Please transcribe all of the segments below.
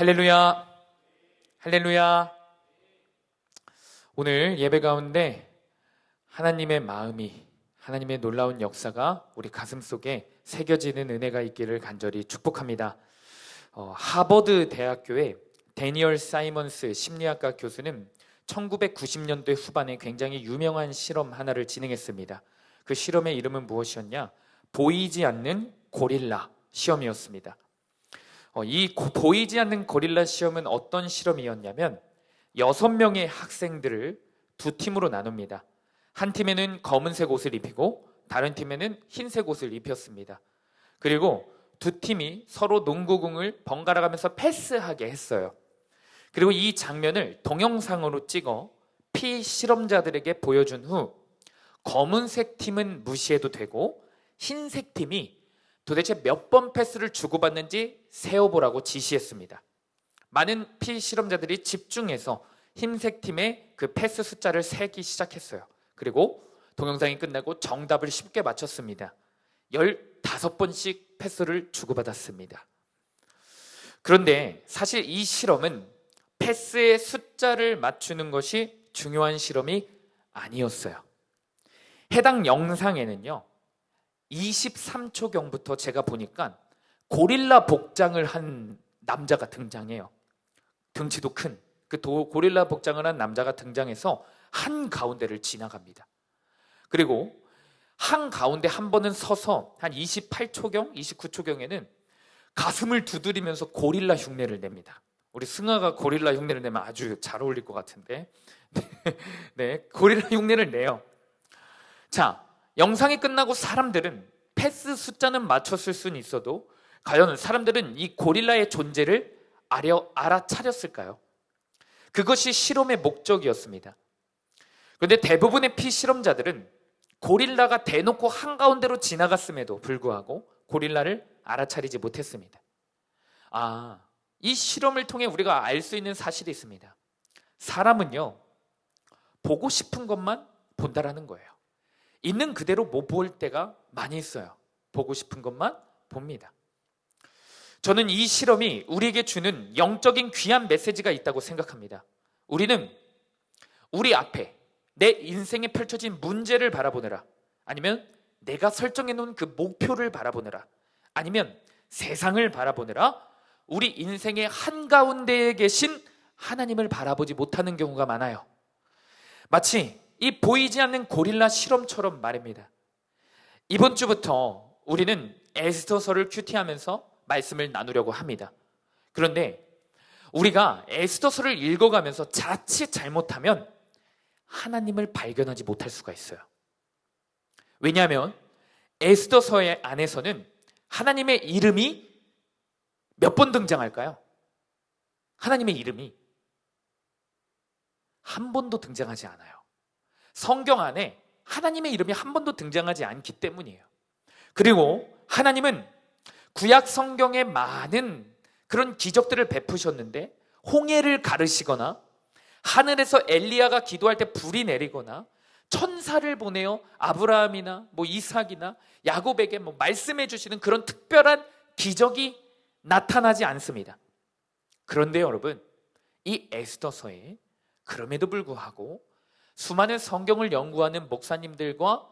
할렐루야, 할렐루야. 오늘 예배 가운데 하나님의 마음이, 하나님의 놀라운 역사가 우리 가슴 속에 새겨지는 은혜가 있기를 간절히 축복합니다. 하버드 대학교의 데니얼 사이먼스 심리학과 교수는 1990년대 후반에 굉장히 유명한 실험 하나를 진행했습니다. 그 실험의 이름은 무엇이었냐? 보이지 않는 고릴라 시험이었습니다. 이 보이지 않는 고릴라 시험은 어떤 실험이었냐면 6명의 학생들을 두 팀으로 나눕니다. 한 팀에는 검은색 옷을 입히고 다른 팀에는 흰색 옷을 입혔습니다. 그리고 두 팀이 서로 농구공을 번갈아 가면서 패스하게 했어요. 그리고 이 장면을 동영상으로 찍어 피실험자들에게 보여준 후 검은색 팀은 무시해도 되고 흰색 팀이 도대체 몇 번 패스를 주고받는지 세어보라고 지시했습니다. 많은 피실험자들이 집중해서 흰색 팀의 그 패스 숫자를 세기 시작했어요. 그리고 동영상이 끝나고 정답을 쉽게 맞췄습니다. 15번씩 패스를 주고받았습니다. 그런데 사실 이 실험은 패스의 숫자를 맞추는 것이 중요한 실험이 아니었어요. 해당 영상에는요 23초경부터 제가 보니까 고릴라 복장을 한 남자가 등장해요. 등치도 큰 그 고릴라 복장을 한 남자가 등장해서 한가운데를 지나갑니다. 그리고 한가운데 한 번은 서서 한 28초경, 29초경에는 가슴을 두드리면서 고릴라 흉내를 냅니다. 우리 승아가 고릴라 흉내를 내면 아주 잘 어울릴 것 같은데 네, 고릴라 흉내를 내요. 자, 영상이 끝나고 사람들은 패스 숫자는 맞췄을 수는 있어도 과연 사람들은 이 고릴라의 존재를 알아차렸을까요? 그것이 실험의 목적이었습니다. 그런데 대부분의 피실험자들은 고릴라가 대놓고 한가운데로 지나갔음에도 불구하고 고릴라를 알아차리지 못했습니다. 이 실험을 통해 우리가 알 수 있는 사실이 있습니다. 사람은요 보고 싶은 것만 본다라는 거예요. 있는 그대로 못 볼 때가 많이 있어요. 보고 싶은 것만 봅니다. 저는 이 실험이 우리에게 주는 영적인 귀한 메시지가 있다고 생각합니다. 우리는 우리 앞에 내 인생에 펼쳐진 문제를 바라보느라, 아니면 내가 설정해 놓은 그 목표를 바라보느라, 아니면 세상을 바라보느라 우리 인생의 한가운데에 계신 하나님을 바라보지 못하는 경우가 많아요. 마치 이 보이지 않는 고릴라 실험처럼 말입니다. 이번 주부터 우리는 에스더서를 큐티하면서 말씀을 나누려고 합니다. 그런데 우리가 에스더서를 읽어가면서 자칫 잘못하면 하나님을 발견하지 못할 수가 있어요. 왜냐하면 에스더서의 안에서는 하나님의 이름이 몇 번 등장할까요? 하나님의 이름이 한 번도 등장하지 않아요. 성경 안에 하나님의 이름이 한 번도 등장하지 않기 때문이에요. 그리고 하나님은 구약 성경에 많은 그런 기적들을 베푸셨는데 홍해를 가르시거나 하늘에서 엘리야가 기도할 때 불이 내리거나 천사를 보내어 아브라함이나 이삭이나 야곱에게 말씀해 주시는 그런 특별한 기적이 나타나지 않습니다. 그런데 여러분, 이 에스더서에 그럼에도 불구하고 수많은 성경을 연구하는 목사님들과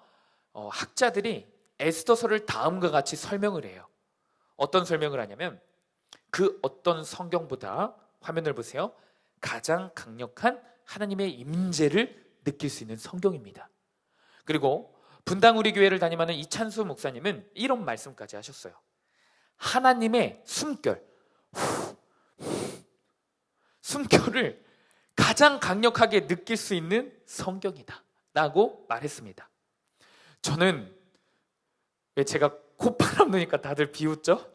학자들이 에스더서를 다음과 같이 설명을 해요. 어떤 설명을 하냐면 그 어떤 성경보다, 화면을 보세요, 가장 강력한 하나님의 임재를 느낄 수 있는 성경입니다. 그리고 분당 우리 교회를 담임하는 이찬수 목사님은 이런 말씀까지 하셨어요. 하나님의 숨결을 가장 강력하게 느낄 수 있는 성경이다 라고 말했습니다. 저는, 왜 제가 콧바람 넣으니까 다들 비웃죠?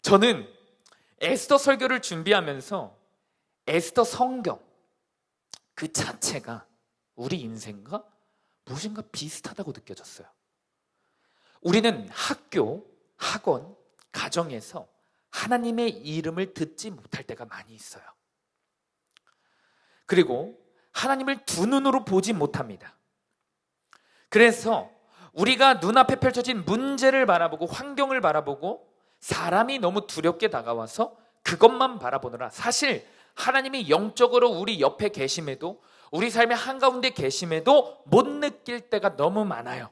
저는 에스더 설교를 준비하면서 에스더 성경 그 자체가 우리 인생과 무엇인가 비슷하다고 느껴졌어요. 우리는 학교, 학원, 가정에서 하나님의 이름을 듣지 못할 때가 많이 있어요. 그리고 하나님을 두 눈으로 보지 못합니다. 그래서 우리가 눈앞에 펼쳐진 문제를 바라보고 환경을 바라보고 사람이 너무 두렵게 다가와서 그것만 바라보느라 사실 하나님이 영적으로 우리 옆에 계심에도, 우리 삶의 한가운데 계심에도 못 느낄 때가 너무 많아요.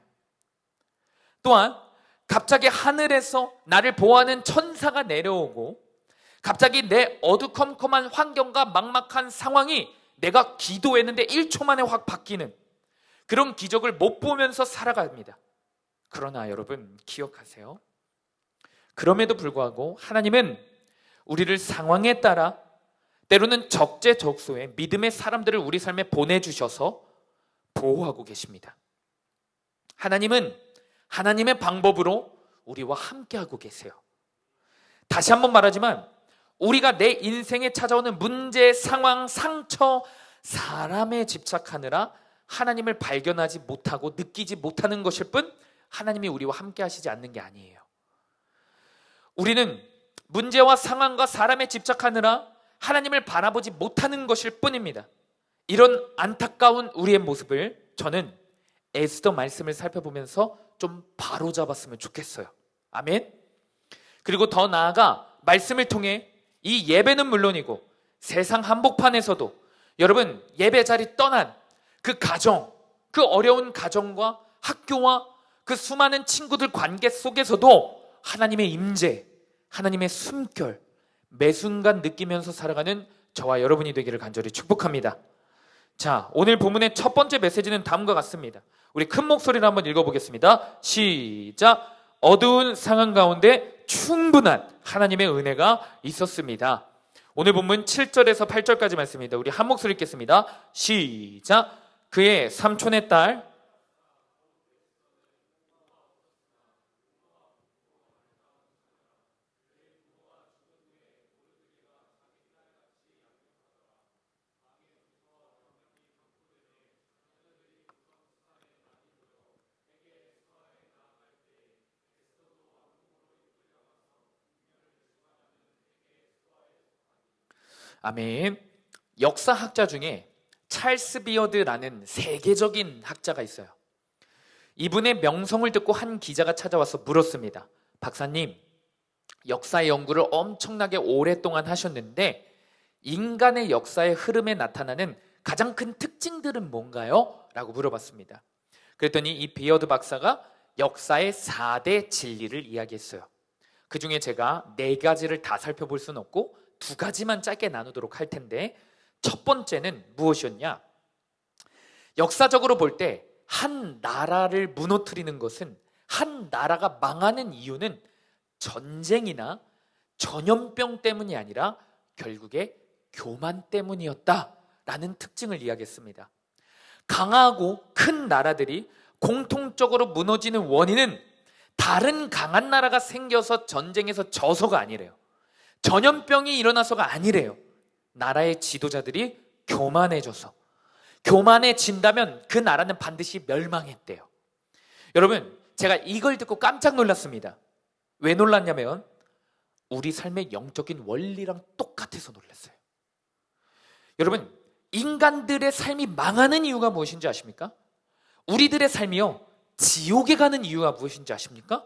또한 갑자기 하늘에서 나를 보호하는 천사가 내려오고, 갑자기 내 어두컴컴한 환경과 막막한 상황이 내가 기도했는데 1초 만에 확 바뀌는 그런 기적을 못 보면서 살아갑니다. 그러나 여러분 기억하세요. 그럼에도 불구하고 하나님은 우리를 상황에 따라 때로는 적재적소에 믿음의 사람들을 우리 삶에 보내주셔서 보호하고 계십니다. 하나님은 하나님의 방법으로 우리와 함께하고 계세요. 다시 한번 말하지만 우리가 내 인생에 찾아오는 문제, 상황, 상처, 사람에 집착하느라 하나님을 발견하지 못하고 느끼지 못하는 것일 뿐 하나님이 우리와 함께 하시지 않는 게 아니에요. 우리는 문제와 상황과 사람에 집착하느라 하나님을 바라보지 못하는 것일 뿐입니다. 이런 안타까운 우리의 모습을 저는 에스더 말씀을 살펴보면서 좀 바로잡았으면 좋겠어요. 아멘. 그리고 더 나아가 말씀을 통해 이 예배는 물론이고 세상 한복판에서도 여러분 예배 자리 떠난 그 가정, 그 어려운 가정과 학교와 그 수많은 친구들 관계 속에서도 하나님의 임재, 하나님의 숨결 매 순간 느끼면서 살아가는 저와 여러분이 되기를 간절히 축복합니다. 자, 오늘 본문의 첫 번째 메시지는 다음과 같습니다. 우리 큰 목소리로 한번 읽어보겠습니다. 시작. 어두운 상황 가운데 충분한 하나님의 은혜가 있었습니다. 오늘 본문 7절에서 8절까지 말씀입니다. 우리 한 목소리 읽겠습니다. 시작. 그의 삼촌의 딸 아멘. 역사학자 중에 찰스 비어드라는 세계적인 학자가 있어요. 이분의 명성을 듣고 한 기자가 찾아와서 물었습니다. 박사님, 역사의 연구를 엄청나게 오랫동안 하셨는데 인간의 역사의 흐름에 나타나는 가장 큰 특징들은 뭔가요? 라고 물어봤습니다. 그랬더니 이 비어드 박사가 역사의 4대 진리를 이야기했어요. 그 중에 제가 4가지를 다 살펴볼 수는 없고 2가지만 짧게 나누도록 할 텐데, 첫 번째는 무엇이었냐? 역사적으로 볼 때 한 나라를 무너뜨리는 것은, 한 나라가 망하는 이유는 전쟁이나 전염병 때문이 아니라 결국에 교만 때문이었다라는 특징을 이야기했습니다. 강하고 큰 나라들이 공통적으로 무너지는 원인은 다른 강한 나라가 생겨서 전쟁에서 져서가 아니래요. 전염병이 일어나서가 아니래요. 나라의 지도자들이 교만해져서, 교만해진다면 그 나라는 반드시 멸망했대요. 여러분, 제가 이걸 듣고 깜짝 놀랐습니다. 왜 놀랐냐면 우리 삶의 영적인 원리랑 똑같아서 놀랐어요. 여러분, 인간들의 삶이 망하는 이유가 무엇인지 아십니까? 우리들의 삶이요, 지옥에 가는 이유가 무엇인지 아십니까?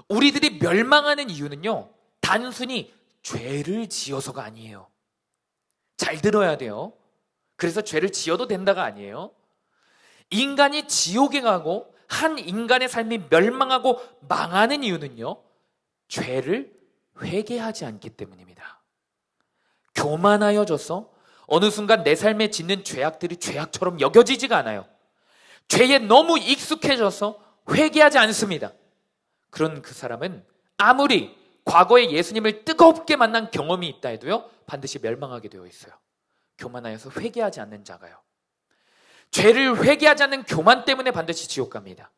우리들이 멸망하는 이유는요, 단순히 죄를 지어서가 아니에요. 잘 들어야 돼요. 그래서 죄를 지어도 된다가 아니에요. 인간이 지옥에 가고 한 인간의 삶이 멸망하고 망하는 이유는요, 죄를 회개하지 않기 때문입니다. 교만하여져서 어느 순간 내 삶에 짓는 죄악들이 죄악처럼 여겨지지가 않아요. 죄에 너무 익숙해져서 회개하지 않습니다. 그런 그 사람은 아무리 과거에 예수님을 뜨겁게 만난 경험이 있다 해도요, 반드시 멸망하게 되어 있어요. 교만하여서 회개하지 않는 자가요. 죄를 회개하지 않는 교만 때문에 반드시 지옥 갑니다.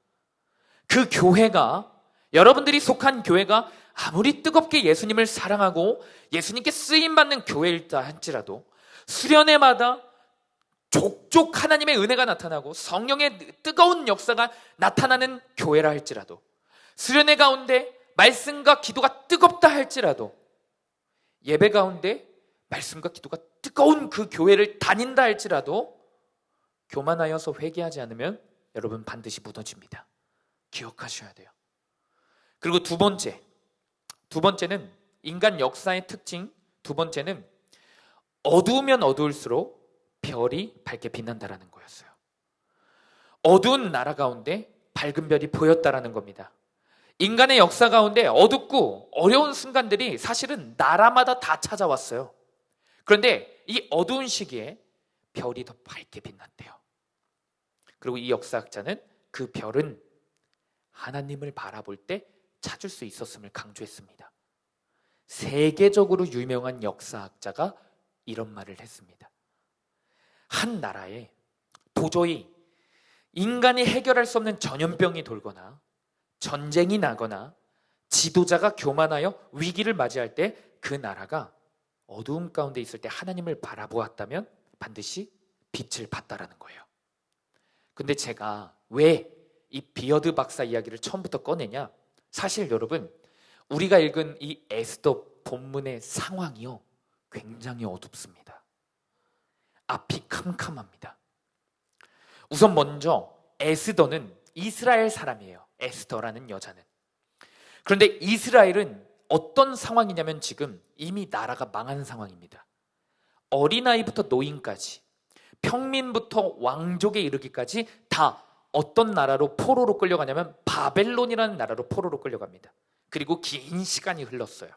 그 교회가, 여러분들이 속한 교회가 아무리 뜨겁게 예수님을 사랑하고 예수님께 쓰임받는 교회일다 할지라도, 수련회마다 족족 하나님의 은혜가 나타나고 성령의 뜨거운 역사가 나타나는 교회라 할지라도, 수련회 가운데 말씀과 기도가 뜨겁다 할지라도, 예배 가운데 말씀과 기도가 뜨거운 그 교회를 다닌다 할지라도 교만하여서 회개하지 않으면 여러분 반드시 무너집니다. 기억하셔야 돼요. 그리고 두 번째는 인간 역사의 특징 두 번째는 어두우면 어두울수록 별이 밝게 빛난다라는 거였어요. 어두운 나라 가운데 밝은 별이 보였다라는 겁니다. 인간의 역사 가운데 어둡고 어려운 순간들이 사실은 나라마다 다 찾아왔어요. 그런데 이 어두운 시기에 별이 더 밝게 빛났대요. 그리고 이 역사학자는 그 별은 하나님을 바라볼 때 찾을 수 있었음을 강조했습니다. 세계적으로 유명한 역사학자가 이런 말을 했습니다. 한 나라에 도저히 인간이 해결할 수 없는 전염병이 돌거나 전쟁이 나거나 지도자가 교만하여 위기를 맞이할 때 그 나라가 어두움 가운데 있을 때 하나님을 바라보았다면 반드시 빛을 봤다라는 거예요. 근데 제가 왜 이 비어드 박사 이야기를 처음부터 꺼내냐? 사실 여러분, 우리가 읽은 이 에스더 본문의 상황이요, 굉장히 어둡습니다. 앞이 캄캄합니다. 우선 먼저 에스더는 이스라엘 사람이에요. 에스더라는 여자는. 그런데 이스라엘은 어떤 상황이냐면 지금 이미 나라가 망한 상황입니다. 어린아이부터 노인까지, 평민부터 왕족에 이르기까지 다 어떤 나라로 포로로 끌려가냐면 바벨론이라는 나라로 포로로 끌려갑니다. 그리고 긴 시간이 흘렀어요.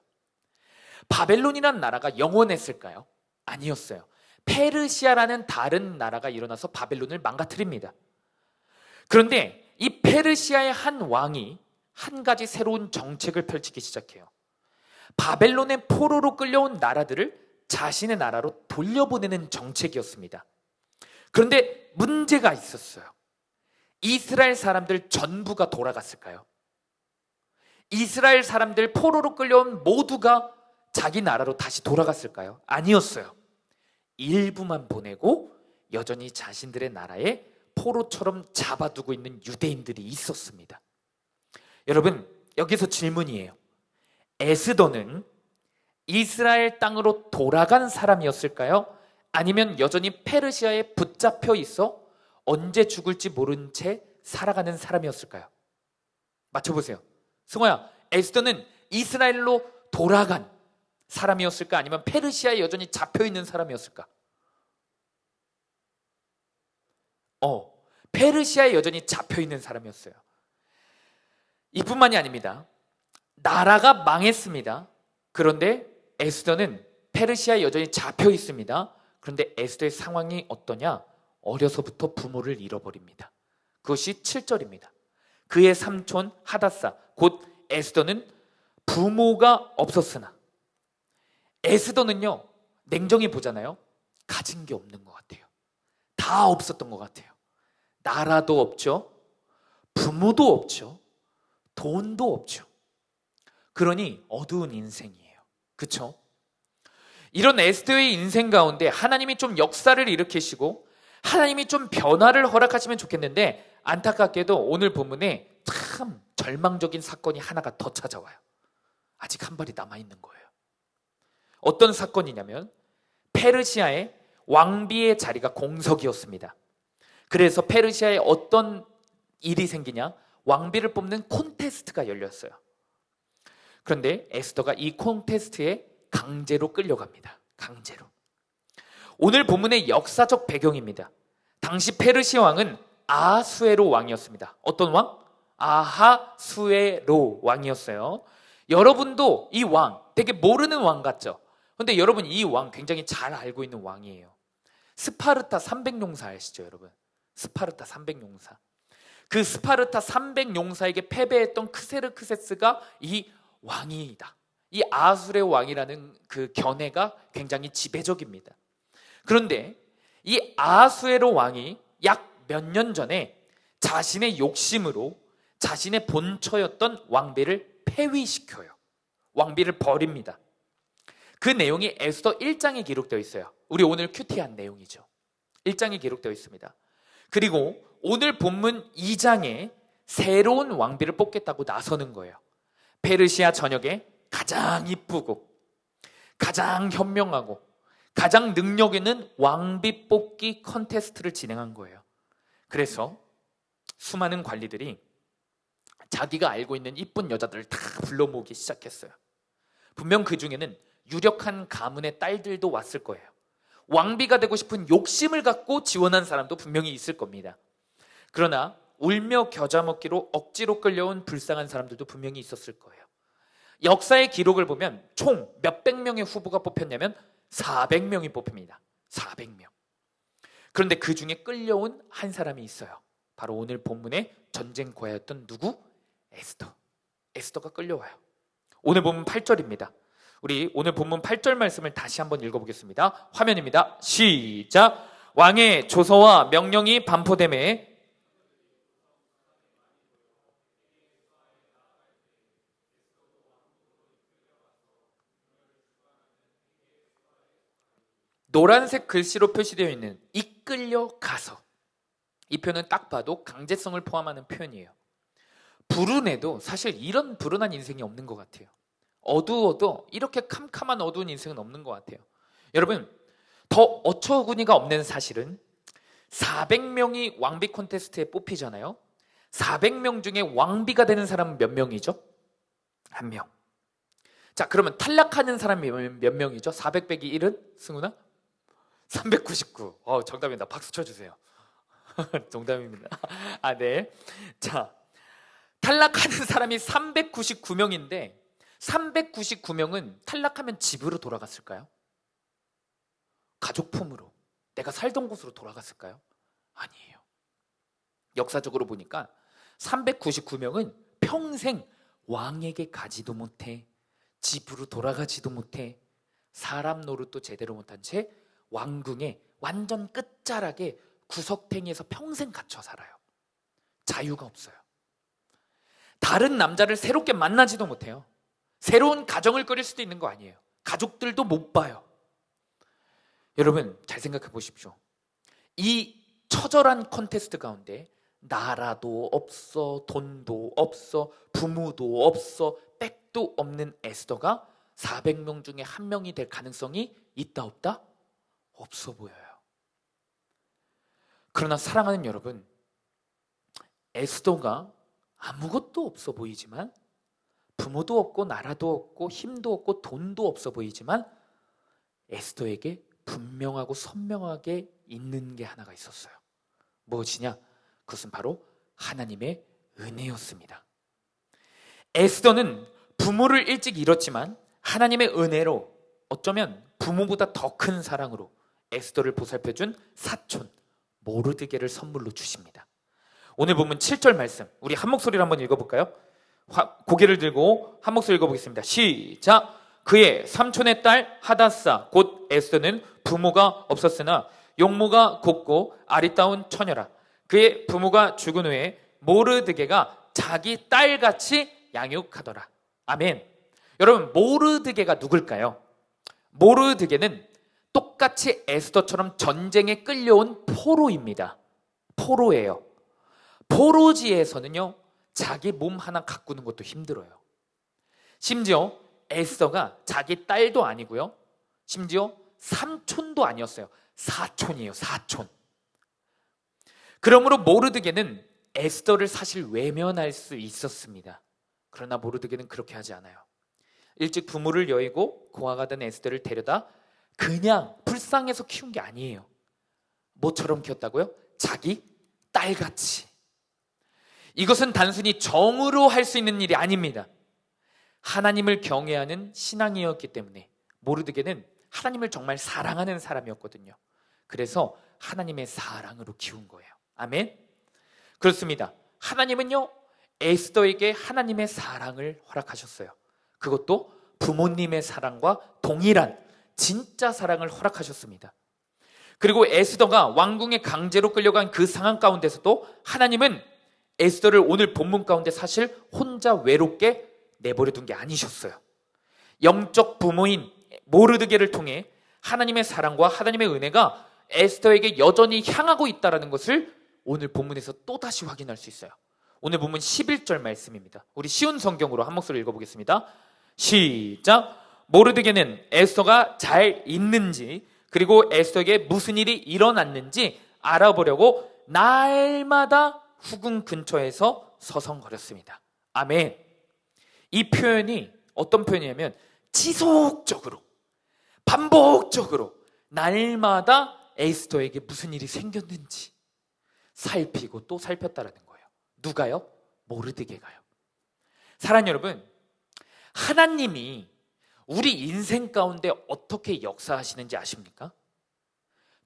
바벨론이라는 나라가 영원했을까요? 아니었어요. 페르시아라는 다른 나라가 일어나서 바벨론을 망가뜨립니다. 그런데 이 페르시아의 한 왕이 한 가지 새로운 정책을 펼치기 시작해요. 바벨론의 포로로 끌려온 나라들을 자신의 나라로 돌려보내는 정책이었습니다. 그런데 문제가 있었어요. 이스라엘 사람들 전부가 돌아갔을까요? 이스라엘 사람들 포로로 끌려온 모두가 자기 나라로 다시 돌아갔을까요? 아니었어요. 일부만 보내고 여전히 자신들의 나라에 포로처럼 잡아두고 있는 유대인들이 있었습니다. 여러분, 여기서 질문이에요. 에스더는 이스라엘 땅으로 돌아간 사람이었을까요? 아니면 여전히 페르시아에 붙잡혀 있어 언제 죽을지 모른 채 살아가는 사람이었을까요? 맞춰보세요. 승호야, 에스더는 이스라엘로 돌아간 사람이었을까? 아니면 페르시아에 여전히 잡혀있는 사람이었을까? 페르시아에 여전히 잡혀있는 사람이었어요. 이뿐만이 아닙니다. 나라가 망했습니다. 그런데 에스더는 페르시아에 여전히 잡혀 있습니다. 그런데 에스더의 상황이 어떠냐? 어려서부터 부모를 잃어버립니다. 그것이 7절입니다. 그의 삼촌 하닷사, 곧 에스더는 부모가 없었으나, 에스더는요, 냉정히 보잖아요, 가진 게 없는 것 같아요. 다 없었던 것 같아요. 나라도 없죠, 부모도 없죠, 돈도 없죠. 그러니 어두운 인생이에요. 그렇죠? 이런 에스더의 인생 가운데 하나님이 좀 역사를 일으키시고 하나님이 좀 변화를 허락하시면 좋겠는데, 안타깝게도 오늘 본문에 참 절망적인 사건이 하나가 더 찾아와요. 아직 한 발이 남아있는 거예요. 어떤 사건이냐면 페르시아의 왕비의 자리가 공석이었습니다. 그래서 페르시아에 어떤 일이 생기냐? 왕비를 뽑는 콘테스트가 열렸어요. 그런데 에스더가 이 콘테스트에 강제로 끌려갑니다. 강제로. 오늘 본문의 역사적 배경입니다. 당시 페르시아 왕은 아하수에로 왕이었습니다. 어떤 왕? 아하수에로 왕이었어요. 여러분도 이 왕 되게 모르는 왕 같죠? 그런데 여러분, 이 왕 굉장히 잘 알고 있는 왕이에요. 스파르타 300용사 아시죠, 여러분? 스파르타 300용사. 그 스파르타 300용사에게 패배했던 크세르크세스가 이 왕이다. 이 아하수레 왕이라는 그 견해가 굉장히 지배적입니다. 그런데 이 아하수에로 왕이 약 몇 년 전에 자신의 욕심으로 자신의 본처였던 왕비를 폐위시켜요. 왕비를 버립니다. 그 내용이 에스더 1장에 기록되어 있어요. 우리 오늘 큐티한 내용이죠. 1장에 기록되어 있습니다. 그리고 오늘 본문 2장에 새로운 왕비를 뽑겠다고 나서는 거예요. 페르시아 전역에 가장 이쁘고 가장 현명하고 가장 능력 있는 왕비 뽑기 컨테스트를 진행한 거예요. 그래서 수많은 관리들이 자기가 알고 있는 이쁜 여자들을 다 불러 모으기 시작했어요. 분명 그 중에는 유력한 가문의 딸들도 왔을 거예요. 왕비가 되고 싶은 욕심을 갖고 지원한 사람도 분명히 있을 겁니다. 그러나 울며 겨자 먹기로 억지로 끌려온 불쌍한 사람들도 분명히 있었을 거예요. 역사의 기록을 보면 총 몇백 명의 후보가 뽑혔냐면 400명이 뽑힙니다. 400명. 그런데 그 중에 끌려온 한 사람이 있어요. 바로 오늘 본문의 전쟁 고야였던 누구? 에스더. 에스더가 끌려와요. 오늘 본문 8절입니다. 우리 오늘 본문 8절 말씀을 다시 한번 읽어보겠습니다. 화면입니다. 시작. 왕의 조서와 명령이 반포되매 노란색 글씨로 표시되어 있는 이끌려 가서, 이 표현은 딱 봐도 강제성을 포함하는 표현이에요. 불운해도 사실 이런 불운한 인생이 없는 것 같아요. 어두워도 이렇게 캄캄한 어두운 인생은 없는 것 같아요. 여러분, 더 어처구니가 없는 사실은 400명이 왕비 콘테스트에 뽑히잖아요. 400명 중에 왕비가 되는 사람은 몇 명이죠? 한 명. 자, 그러면 탈락하는 사람이 몇 명이죠? 400 빼기 1은? 승훈아? 399. 정답입니다. 박수 쳐주세요. 정답입니다. 아, 네. 자, 탈락하는 사람이 399명인데 399명은 탈락하면 집으로 돌아갔을까요? 가족 품으로, 내가 살던 곳으로 돌아갔을까요? 아니에요. 역사적으로 보니까 399명은 평생 왕에게 가지도 못해, 집으로 돌아가지도 못해, 사람 노릇도 제대로 못한 채 왕궁의 완전 끝자락에 구석탱이에서 평생 갇혀 살아요. 자유가 없어요. 다른 남자를 새롭게 만나지도 못해요. 새로운 가정을 꾸릴 수도 있는 거 아니에요. 가족들도 못 봐요. 여러분, 잘 생각해 보십시오. 이 처절한 콘테스트 가운데 나라도 없어, 돈도 없어, 부모도 없어, 백도 없는 에스더가 400명 중에 한 명이 될 가능성이 있다 없다? 없어 보여요. 그러나 사랑하는 여러분, 에스더가 아무것도 없어 보이지만, 부모도 없고 나라도 없고 힘도 없고 돈도 없어 보이지만, 에스더에게 분명하고 선명하게 있는 게 하나가 있었어요. 무엇이냐? 그것은 바로 하나님의 은혜였습니다. 에스더는 부모를 일찍 잃었지만 하나님의 은혜로, 어쩌면 부모보다 더 큰 사랑으로 에스더를 보살펴준 사촌 모르드게를 선물로 주십니다. 오늘 보면 7절 말씀, 우리 한 목소리로 한번 읽어볼까요? 고개를 들고 한 목소리 읽어보겠습니다. 시작. 그의 삼촌의 딸 하다사 곧 에스더는 부모가 없었으나 용모가 곱고 아리따운 처녀라. 그의 부모가 죽은 후에 모르드게가 자기 딸같이 양육하더라. 아멘. 여러분, 모르드게가 누굴까요? 모르드게는 똑같이 에스더처럼 전쟁에 끌려온 포로입니다. 포로예요. 포로지에서는요, 자기 몸 하나 가꾸는 것도 힘들어요. 심지어 에스더가 자기 딸도 아니고요, 심지어 삼촌도 아니었어요. 사촌이에요. 사촌. 그러므로 모르드게는 에스더를 사실 외면할 수 있었습니다. 그러나 모르드게는 그렇게 하지 않아요. 일찍 부모를 여의고 고아가 된 에스더를 데려다 그냥 불쌍해서 키운 게 아니에요. 뭐처럼 키웠다고요? 자기 딸같이. 이것은 단순히 정으로 할 수 있는 일이 아닙니다. 하나님을 경외하는 신앙이었기 때문에 모르드게는 하나님을 정말 사랑하는 사람이었거든요. 그래서 하나님의 사랑으로 키운 거예요. 아멘. 그렇습니다. 하나님은요, 에스더에게 하나님의 사랑을 허락하셨어요. 그것도 부모님의 사랑과 동일한 진짜 사랑을 허락하셨습니다. 그리고 에스더가 왕궁에 강제로 끌려간 그 상황 가운데서도 하나님은 에스더를 오늘 본문 가운데 사실 혼자 외롭게 내버려 둔 게 아니셨어요. 영적 부모인 모르드게를 통해 하나님의 사랑과 하나님의 은혜가 에스더에게 여전히 향하고 있다는 것을 오늘 본문에서 또다시 확인할 수 있어요. 오늘 본문 11절 말씀입니다. 우리 쉬운 성경으로 한 목소리 읽어보겠습니다. 시작. 모르드게는 에스더가 잘 있는지, 그리고 에스더에게 무슨 일이 일어났는지 알아보려고 날마다 후궁 근처에서 서성거렸습니다. 아멘. 이 표현이 어떤 표현이냐면 지속적으로 반복적으로 날마다 에스더에게 무슨 일이 생겼는지 살피고 또 살폈다라는 거예요. 누가요? 모르드게가요. 사랑하는 여러분, 하나님이 우리 인생 가운데 어떻게 역사하시는지 아십니까?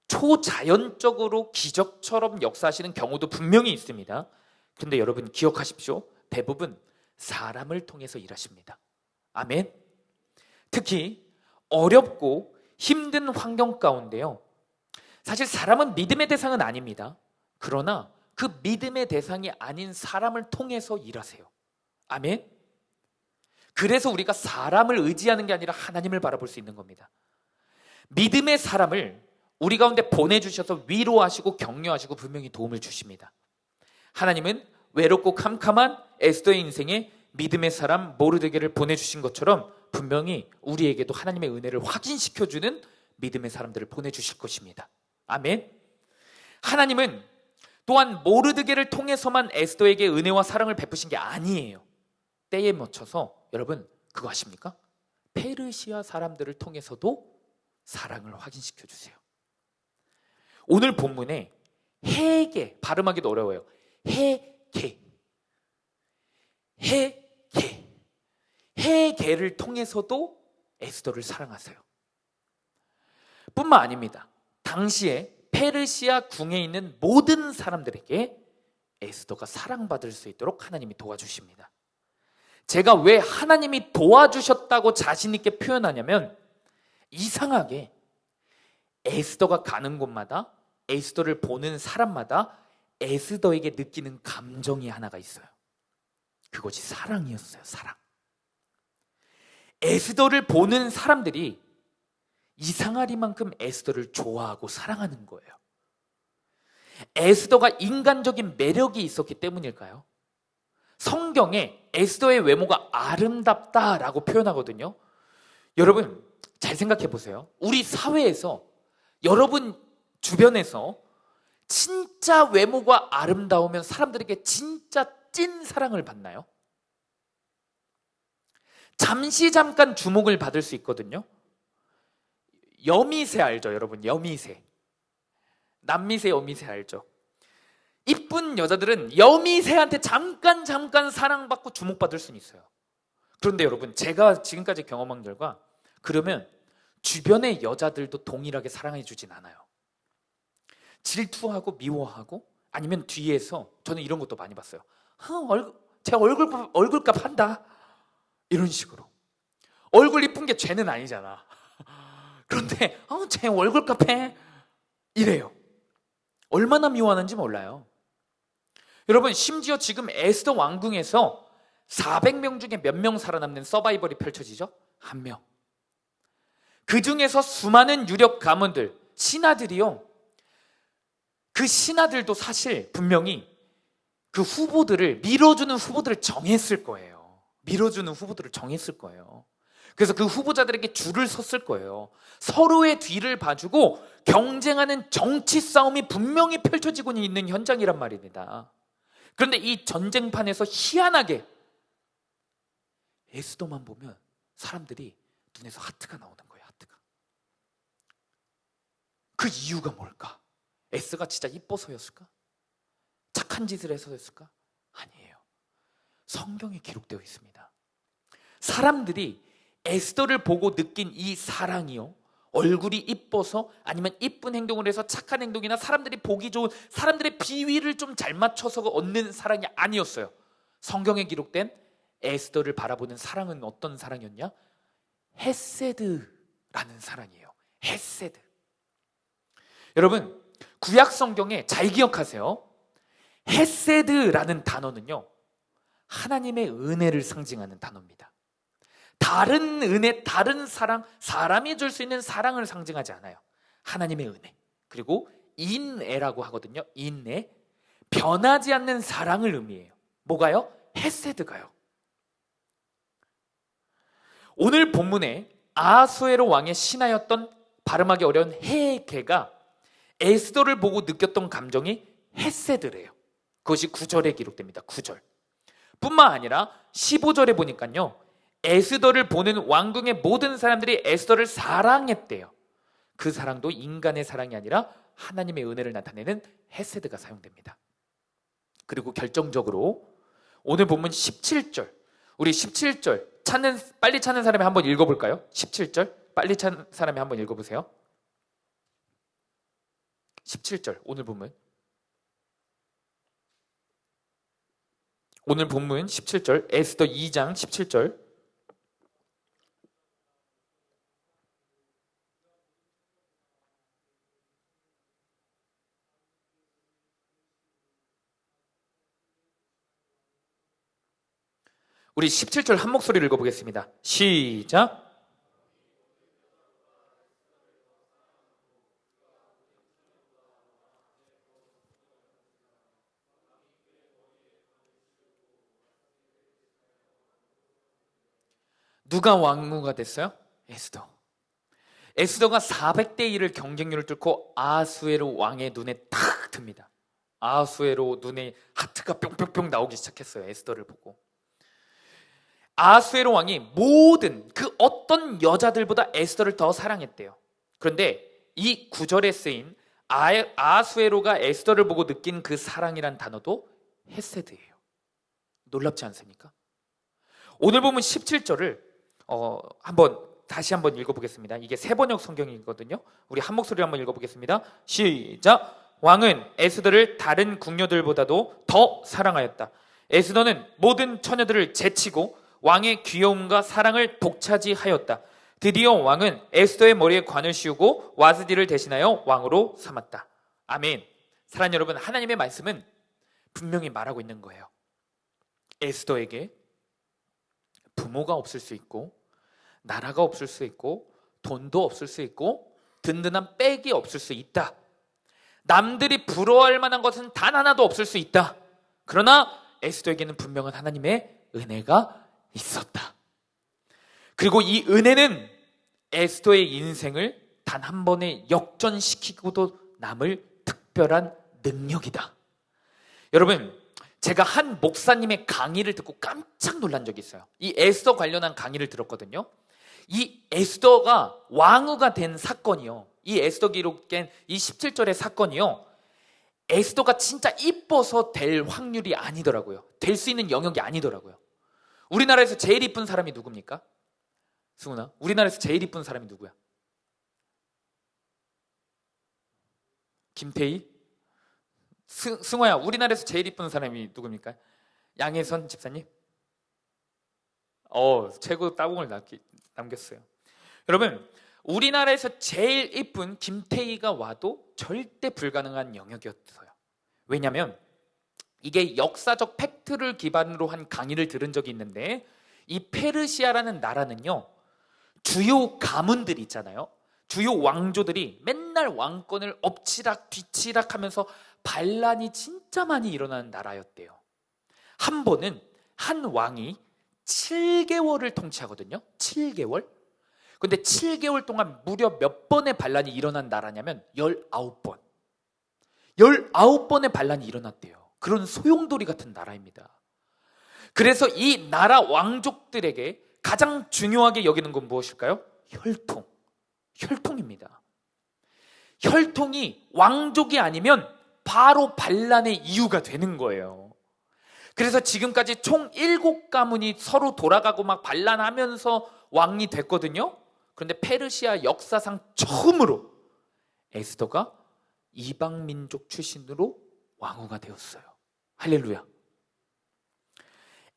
초자연적으로 기적처럼 역사하시는 경우도 분명히 있습니다. 그런데 여러분 기억하십시오. 대부분 사람을 통해서 일하십니다. 아멘. 특히 어렵고 힘든 환경 가운데요, 사실 사람은 믿음의 대상은 아닙니다. 그러나 그 믿음의 대상이 아닌 사람을 통해서 일하세요. 아멘. 그래서 우리가 사람을 의지하는 게 아니라 하나님을 바라볼 수 있는 겁니다. 믿음의 사람을 우리 가운데 보내주셔서 위로하시고 격려하시고 분명히 도움을 주십니다. 하나님은 외롭고 캄캄한 에스더의 인생에 믿음의 사람 모르드게를 보내주신 것처럼 분명히 우리에게도 하나님의 은혜를 확인시켜주는 믿음의 사람들을 보내주실 것입니다. 아멘. 하나님은 또한 모르드게를 통해서만 에스더에게 은혜와 사랑을 베푸신 게 아니에요. 때에 맞춰서 여러분 그거 아십니까? 페르시아 사람들을 통해서도 사랑을 확인시켜 주세요. 오늘 본문에 해게, 발음하기도 어려워요. 해게를 통해서도 에스더를 사랑하세요. 뿐만 아닙니다. 당시에 페르시아 궁에 있는 모든 사람들에게 에스더가 사랑받을 수 있도록 하나님이 도와주십니다. 제가 왜 하나님이 도와주셨다고 자신 있게 표현하냐면, 이상하게 에스더가 가는 곳마다 에스더를 보는 사람마다 에스더에게 느끼는 감정이 하나가 있어요. 그것이 사랑이었어요. 사랑. 에스더를 보는 사람들이 이상하리만큼 에스더를 좋아하고 사랑하는 거예요. 에스더가 인간적인 매력이 있었기 때문일까요? 성경에 에스더의 외모가 아름답다라고 표현하거든요. 여러분 잘 생각해 보세요. 우리 사회에서, 여러분 주변에서 진짜 외모가 아름다우면 사람들에게 진짜 찐 사랑을 받나요? 잠깐 주목을 받을 수 있거든요. 여미새 알죠, 여러분? 여미새. 남미새, 여미새 알죠? 이쁜 여자들은 여미새한테 잠깐 사랑받고 주목받을 수는 있어요. 그런데 여러분, 제가 지금까지 경험한 결과, 그러면 주변의 여자들도 동일하게 사랑해 주진 않아요. 질투하고 미워하고, 아니면 뒤에서, 저는 이런 것도 많이 봤어요. 제 얼굴값 한다, 이런 식으로. 얼굴 이쁜 게 죄는 아니잖아. 그런데 제 얼굴값 해, 이래요. 얼마나 미워하는지 몰라요. 여러분, 심지어 지금 에스더 왕궁에서 400명 중에 몇 명 살아남는 서바이벌이 펼쳐지죠? 1명. 그 중에서 수많은 유력 가문들, 신하들이요, 그 신하들도 사실 분명히 그 후보들을, 밀어주는 후보들을 정했을 거예요. 그래서 그 후보자들에게 줄을 섰을 거예요. 서로의 뒤를 봐주고 경쟁하는 정치 싸움이 분명히 펼쳐지고 있는 현장이란 말입니다. 그런데 이 전쟁판에서 희한하게 에스더만 보면 사람들이 눈에서 하트가 나오는 거예요. 하트가. 그 이유가 뭘까? 에스더가 진짜 이뻐서였을까? 착한 짓을 해서였을까? 아니에요. 성경에 기록되어 있습니다. 사람들이 에스더를 보고 느낀 이 사랑이요, 얼굴이 이뻐서, 아니면 이쁜 행동을 해서 착한 행동이나 사람들이 보기 좋은, 사람들의 비위를 좀 잘 맞춰서 얻는 사랑이 아니었어요. 성경에 기록된 에스더를 바라보는 사랑은 어떤 사랑이었냐? 헤세드라는 사랑이에요. 헤세드. 여러분, 구약 성경에 잘 기억하세요. 헤세드라는 단어는요, 하나님의 은혜를 상징하는 단어입니다. 다른 은혜, 다른 사랑, 사람이 줄 수 있는 사랑을 상징하지 않아요. 하나님의 은혜. 그리고 인애라고 하거든요. 인애. 변하지 않는 사랑을 의미해요. 뭐가요? 헤세드가요. 오늘 본문에 아하수에로 왕의 신하였던, 발음하기 어려운 헤게가 에스더를 보고 느꼈던 감정이 헤세드래요. 그것이 9절에 기록됩니다. 9절. 뿐만 아니라 15절에 보니까요, 에스더를 보는 왕궁의 모든 사람들이 에스더를 사랑했대요. 그 사랑도 인간의 사랑이 아니라 하나님의 은혜를 나타내는 헤세드가 사용됩니다. 그리고 결정적으로 오늘 본문 17절, 우리 17절 빨리 찾는 사람이 한번 읽어볼까요? 17절 빨리 찾는 사람이 한번 읽어보세요. 17절 오늘 본문 17절 에스더 2장 17절. 우리 17절 한 목소리를 읽어보겠습니다. 시작. 누가 왕후가 됐어요? 에스더. 에스더가 400대 1을 경쟁률을 뚫고 아하수에로 왕의 눈에 탁 듭니다. 아하수에로 눈에 하트가 뿅뿅뿅 나오기 시작했어요. 에스더를 보고. 아하수에로 왕이 모든 그 어떤 여자들보다 에스더를 더 사랑했대요. 그런데 이 구절에 쓰인 아하수에로가 에스더를 보고 느낀 그 사랑이란 단어도 헤세드예요. 놀랍지 않습니까? 오늘 보면 17절을 다시 한번 읽어보겠습니다. 이게 세번역 성경이거든요. 우리 한 목소리로 한번 읽어보겠습니다. 시작. 왕은 에스더를 다른 궁녀들보다도 더 사랑하였다. 에스더는 모든 처녀들을 제치고 왕의 귀여움과 사랑을 독차지하였다. 드디어 왕은 에스더의 머리에 관을 씌우고 와스디를 대신하여 왕으로 삼았다. 아멘. 사랑하는 여러분, 하나님의 말씀은 분명히 말하고 있는 거예요. 에스더에게 부모가 없을 수 있고, 나라가 없을 수 있고, 돈도 없을 수 있고, 든든한 백이 없을 수 있다. 남들이 부러워할 만한 것은 단 하나도 없을 수 있다. 그러나 에스더에게는 분명한 하나님의 은혜가 있었다. 그리고 이 은혜는 에스더의 인생을 단 한 번에 역전시키고도 남을 특별한 능력이다. 여러분, 제가 한 목사님의 강의를 듣고 깜짝 놀란 적이 있어요. 이 에스더 관련한 강의를 들었거든요. 이 에스더가 왕후가 된 사건이요, 이 에스더 기록된 이 17절의 사건이요, 에스더가 진짜 이뻐서 될 확률이 아니더라고요. 될 수 있는 영역이 아니더라고요. 우리나라에서 제일 이쁜 사람이 누굽니까? 승훈아, 우리나라에서 제일 이쁜 사람이 누구야? 김태희? 승호야, 우리나라에서 제일 이쁜 사람이 누굽니까? 양혜선 집사님? 최고 따봉을 남겼어요. 여러분, 우리나라에서 제일 이쁜 김태희가 와도 절대 불가능한 영역이었어요. 왜냐하면 이게 역사적 팩트를 기반으로 한 강의를 들은 적이 있는데, 이 페르시아라는 나라는요, 주요 가문들 있잖아요. 주요 왕조들이 맨날 왕권을 엎치락 뒤치락 하면서 반란이 진짜 많이 일어나는 나라였대요. 한 번은 한 왕이 7개월을 통치하거든요. 7개월. 근데 7개월 동안 무려 몇 번의 반란이 일어난 나라냐면 19번. 19번의 반란이 일어났대요. 그런 소용돌이 같은 나라입니다. 그래서 이 나라 왕족들에게 가장 중요하게 여기는 건 무엇일까요? 혈통. 혈통입니다. 혈통이 왕족이 아니면 바로 반란의 이유가 되는 거예요. 그래서 지금까지 총 7가문이 서로 돌아가고 막 반란하면서 왕이 됐거든요. 그런데 페르시아 역사상 처음으로 에스더가 이방 민족 출신으로 왕후가 되었어요. 할렐루야.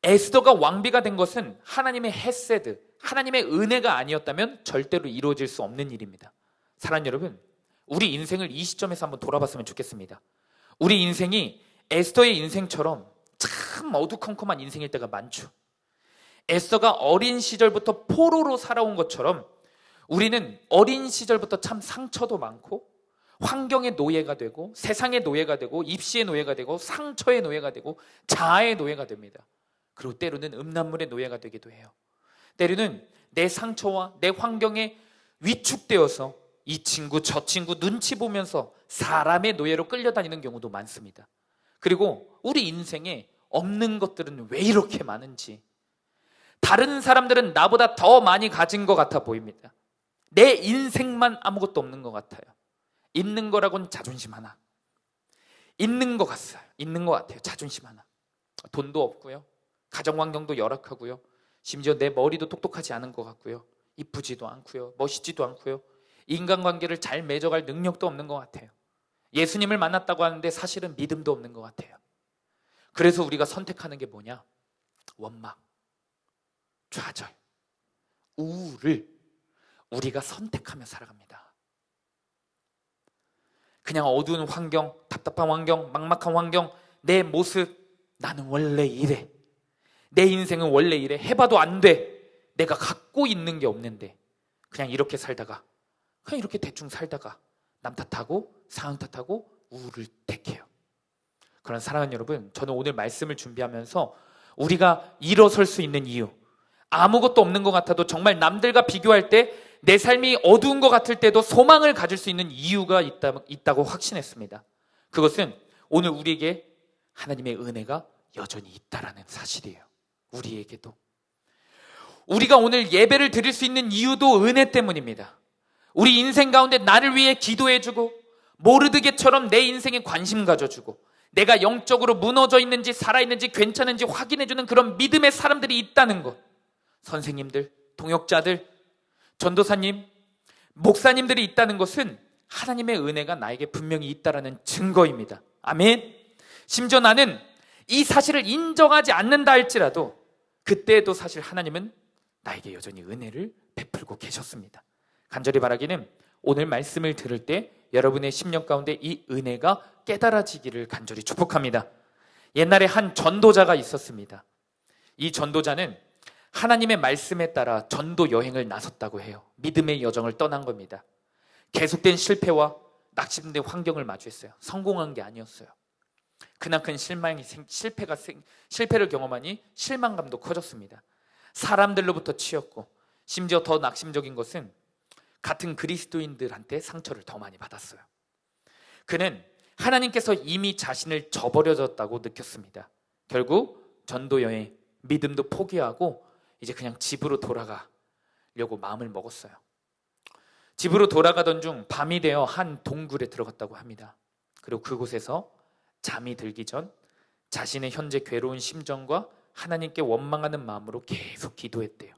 에스더가 왕비가 된 것은 하나님의 헤세드, 하나님의 은혜가 아니었다면 절대로 이루어질 수 없는 일입니다. 사랑하는 여러분, 우리 인생을 이 시점에서 한번 돌아봤으면 좋겠습니다. 우리 인생이 에스더의 인생처럼 참 어두컴컴한 인생일 때가 많죠. 에스더가 어린 시절부터 포로로 살아온 것처럼 우리는 어린 시절부터 참 상처도 많고, 환경의 노예가 되고, 세상의 노예가 되고, 입시의 노예가 되고, 상처의 노예가 되고, 자아의 노예가 됩니다. 그리고 때로는 음란물의 노예가 되기도 해요. 때로는 내 상처와 내 환경에 위축되어서 이 친구 저 친구 눈치 보면서 사람의 노예로 끌려다니는 경우도 많습니다. 그리고 우리 인생에 없는 것들은 왜 이렇게 많은지, 다른 사람들은 나보다 더 많이 가진 것 같아 보입니다. 내 인생만 아무것도 없는 것 같아요. 있는 거라고는 자존심 하나. 있는 것 같아요. 있는 것 같아요. 자존심 하나. 돈도 없고요. 가정 환경도 열악하고요. 심지어 내 머리도 똑똑하지 않은 것 같고요. 이쁘지도 않고요. 멋있지도 않고요. 인간관계를 잘 맺어갈 능력도 없는 것 같아요. 예수님을 만났다고 하는데 사실은 믿음도 없는 것 같아요. 그래서 우리가 선택하는 게 뭐냐? 원망, 좌절, 우울을 우리가 선택하며 살아갑니다. 그냥 어두운 환경, 답답한 환경, 막막한 환경, 내 모습, 나는 원래 이래. 내 인생은 원래 이래. 해봐도 안 돼. 내가 갖고 있는 게 없는데 그냥 이렇게 살다가, 그냥 이렇게 대충 살다가 남 탓하고 상황 탓하고 우울을 택해요. 그런 사랑하는 여러분, 저는 오늘 말씀을 준비하면서 우리가 일어설 수 있는 이유, 아무것도 없는 것 같아도 정말 남들과 비교할 때 내 삶이 어두운 것 같을 때도 소망을 가질 수 있는 이유가 있다고 확신했습니다. 그것은 오늘 우리에게 하나님의 은혜가 여전히 있다라는 사실이에요. 우리에게도. 우리가 오늘 예배를 드릴 수 있는 이유도 은혜 때문입니다. 우리 인생 가운데 나를 위해 기도해주고 모르드게처럼 내 인생에 관심 가져주고 내가 영적으로 무너져 있는지 살아있는지 괜찮은지 확인해주는 그런 믿음의 사람들이 있다는 것. 선생님들, 동역자들, 전도사님, 목사님들이 있다는 것은 하나님의 은혜가 나에게 분명히 있다는 증거입니다. 아멘. 심지어 나는 이 사실을 인정하지 않는다 할지라도 그때에도 사실 하나님은 나에게 여전히 은혜를 베풀고 계셨습니다. 간절히 바라기는 오늘 말씀을 들을 때 여러분의 심령 가운데 이 은혜가 깨달아지기를 간절히 축복합니다. 옛날에 한 전도자가 있었습니다. 이 전도자는 하나님의 말씀에 따라 전도 여행을 나섰다고 해요. 믿음의 여정을 떠난 겁니다. 계속된 실패와 낙심된 환경을 마주했어요. 성공한 게 아니었어요. 그나큰 실패를 경험하니 실망감도 커졌습니다. 사람들로부터 치였고 심지어 더 낙심적인 것은 같은 그리스도인들한테 상처를 더 많이 받았어요. 그는 하나님께서 이미 자신을 저버려졌다고 느꼈습니다. 결국 전도여행, 믿음도 포기하고 이제 그냥 집으로 돌아가려고 마음을 먹었어요. 집으로 돌아가던 중 밤이 되어 한 동굴에 들어갔다고 합니다. 그리고 그곳에서 잠이 들기 전 자신의 현재 괴로운 심정과 하나님께 원망하는 마음으로 계속 기도했대요.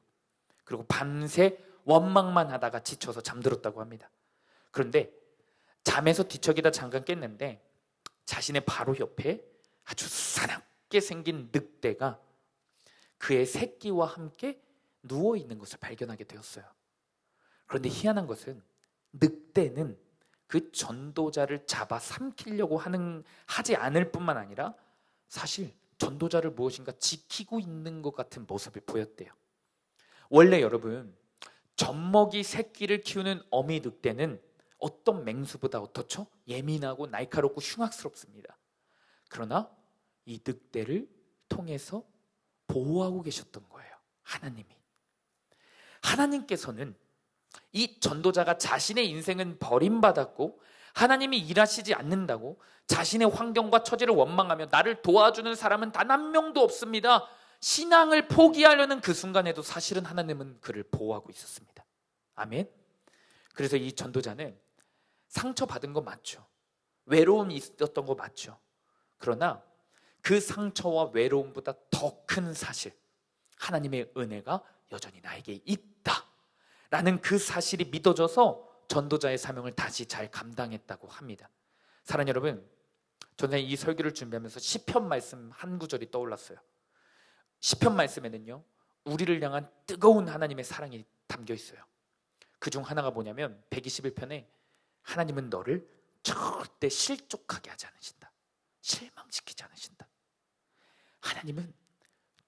그리고 밤새 원망만 하다가 지쳐서 잠들었다고 합니다. 그런데 잠에서 뒤척이다 잠깐 깼는데 자신의 바로 옆에 아주 사납게 생긴 늑대가 그의 새끼와 함께 누워있는 것을 발견하게 되었어요. 그런데 희한한 것은 늑대는 그 전도자를 잡아 삼키려고 하지 않을 뿐만 아니라 사실 전도자를 무엇인가 지키고 있는 것 같은 모습을 보였대요. 원래 여러분, 젖먹이 새끼를 키우는 어미 늑대는 어떤 맹수보다 어떻죠? 예민하고 날카롭고 흉악스럽습니다. 그러나 이 늑대를 통해서 보호하고 계셨던 거예요. 하나님께서는 이 전도자가 자신의 인생은 버림받았고 하나님이 일하시지 않는다고 자신의 환경과 처지를 원망하며 나를 도와주는 사람은 단 한 명도 없습니다. 신앙을 포기하려는 그 순간에도 사실은 하나님은 그를 보호하고 있었습니다. 아멘. 그래서 이 전도자는 상처받은 거 맞죠. 외로움이 있었던 거 맞죠. 그러나 그 상처와 외로움보다 더 큰 사실, 하나님의 은혜가 여전히 나에게 있다라는 그 사실이 믿어져서 전도자의 사명을 다시 잘 감당했다고 합니다. 사랑하는 여러분, 저는 이 설교를 준비하면서 시편 말씀 한 구절이 떠올랐어요. 시편 말씀에는요, 우리를 향한 뜨거운 하나님의 사랑이 담겨 있어요. 그중 하나가 뭐냐면 121편에 하나님은 너를 절대 실족하게 하지 않으신다. 실망시키지 않으신다. 하나님은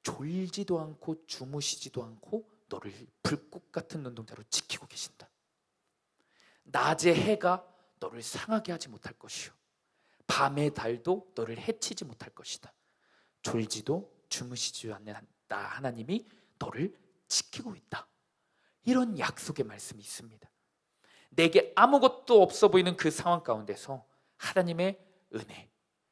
졸지도 않고 주무시지도 않고 너를 불꽃 같은 눈동자로 지키고 계신다. 낮의 해가 너를 상하게 하지 못할 것이요 밤의 달도 너를 해치지 못할 것이다. 졸지도 주무시지 않는 나 하나님이 너를 지키고 있다. 이런 약속의 말씀이 있습니다. 내게 아무것도 없어 보이는 그 상황 가운데서 하나님의 은혜,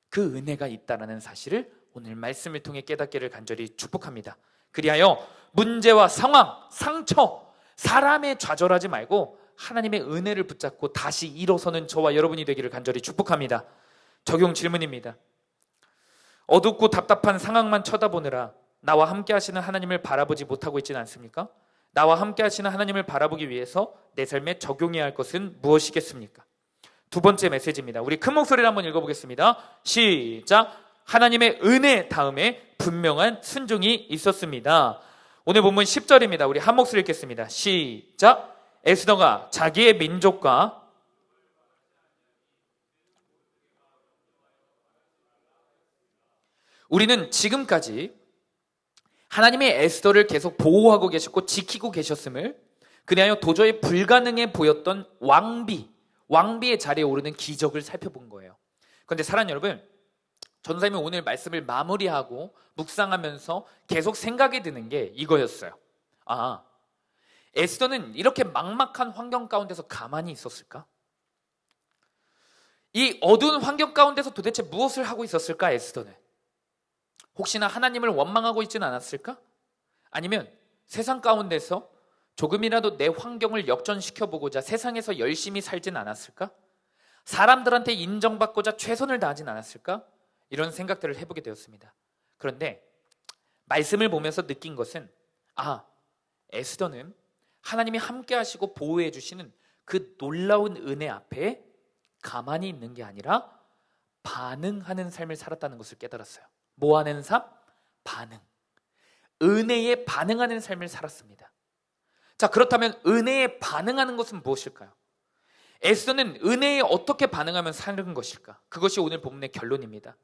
그 은혜가 있다는 사실을 오늘 말씀을 통해 깨닫기를 간절히 축복합니다. 그리하여 문제와 상황, 상처, 사람에 좌절하지 말고 하나님의 은혜를 붙잡고 다시 일어서는 저와 여러분이 되기를 간절히 축복합니다. 적용 질문입니다. 어둡고 답답한 상황만 쳐다보느라 나와 함께 하시는 하나님을 바라보지 못하고 있지는 않습니까? 나와 함께 하시는 하나님을 바라보기 위해서 내 삶에 적용해야 할 것은 무엇이겠습니까? 두 번째 메시지입니다. 우리 큰 목소리로 한번 읽어보겠습니다. 시작! 하나님의 은혜 다음에 분명한 순종이 있었습니다. 오늘 본문 10절입니다. 우리 한 목소리 읽겠습니다. 시작! 에스더가 자기의 민족과 우리는 지금까지 하나님이 에스더를 계속 보호하고 계셨고 지키고 계셨음을, 그리하여 도저히 불가능해 보였던 왕비의 자리에 오르는 기적을 살펴본 거예요. 그런데 사랑하는 여러분, 전도사님이 오늘 말씀을 마무리하고 묵상하면서 계속 생각이 드는 게 이거였어요. 에스더는 이렇게 막막한 환경 가운데서 가만히 있었을까? 이 어두운 환경 가운데서 도대체 무엇을 하고 있었을까, 에스더는? 혹시나 하나님을 원망하고 있지는 않았을까? 아니면 세상 가운데서 조금이라도 내 환경을 역전시켜보고자 세상에서 열심히 살진 않았을까? 사람들한테 인정받고자 최선을 다하진 않았을까? 이런 생각들을 해보게 되었습니다. 그런데 말씀을 보면서 느낀 것은 에스더는 하나님이 함께 하시고 보호해 주시는 그 놀라운 은혜 앞에 가만히 있는 게 아니라 반응하는 삶을 살았다는 것을 깨달았어요. 뭐 하는 삶? 반응. 은혜에 반응하는 삶을 살았습니다. 자, 그렇다면 은혜에 반응하는 것은 무엇일까요? 에스더는 은혜에 어떻게 반응하면 사는 것일까? 그것이 오늘 본문의 결론입니다.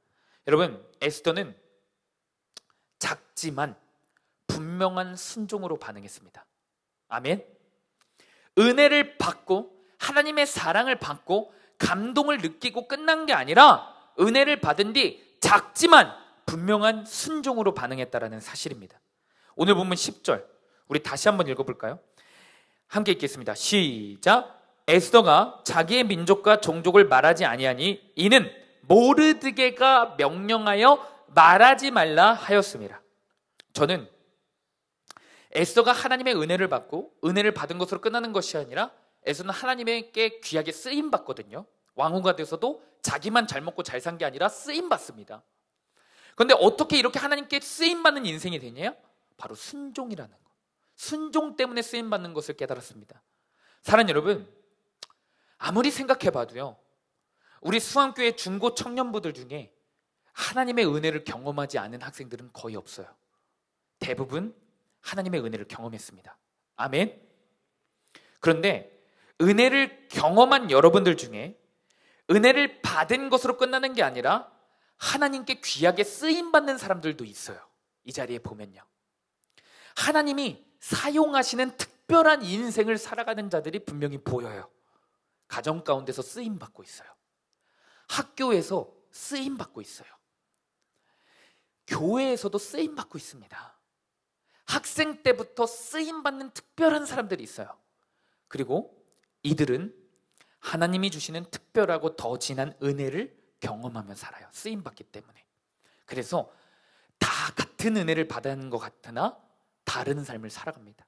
여러분, 에스더는 작지만 분명한 순종으로 반응했습니다. 아멘. 은혜를 받고 하나님의 사랑을 받고 감동을 느끼고 끝난 게 아니라 은혜를 받은 뒤 작지만 분명한 순종으로 반응했다라는 사실입니다. 오늘 본문 10절 우리 다시 한번 읽어볼까요? 함께 읽겠습니다. 시작! 에스더가 자기의 민족과 종족을 말하지 아니하니 이는 모르드게가 명령하여 말하지 말라 하였습니다. 저는 에스더가 하나님의 은혜를 받고 은혜를 받은 것으로 끝나는 것이 아니라 에스더는 하나님에게 귀하게 쓰임받거든요. 왕후가 돼서도 자기만 잘 먹고 잘 산 게 아니라 쓰임받습니다. 그런데 어떻게 이렇게 하나님께 쓰임받는 인생이 되냐? 바로 순종이라는 것. 순종 때문에 쓰임받는 것을 깨달았습니다. 사랑하는 여러분, 아무리 생각해봐도요, 우리 수원교회 중고 청년부들 중에 하나님의 은혜를 경험하지 않은 학생들은 거의 없어요. 대부분 하나님의 은혜를 경험했습니다. 아멘. 그런데 은혜를 경험한 여러분들 중에 은혜를 받은 것으로 끝나는 게 아니라 하나님께 귀하게 쓰임받는 사람들도 있어요. 이 자리에 보면요, 하나님이 사용하시는 특별한 인생을 살아가는 자들이 분명히 보여요. 가정 가운데서 쓰임받고 있어요. 학교에서 쓰임받고 있어요. 교회에서도 쓰임받고 있습니다. 학생 때부터 쓰임받는 특별한 사람들이 있어요. 그리고 이들은 하나님이 주시는 특별하고 더 진한 은혜를 경험하며 살아요. 쓰임받기 때문에. 그래서 다 같은 은혜를 받은 것 같으나 다른 삶을 살아갑니다.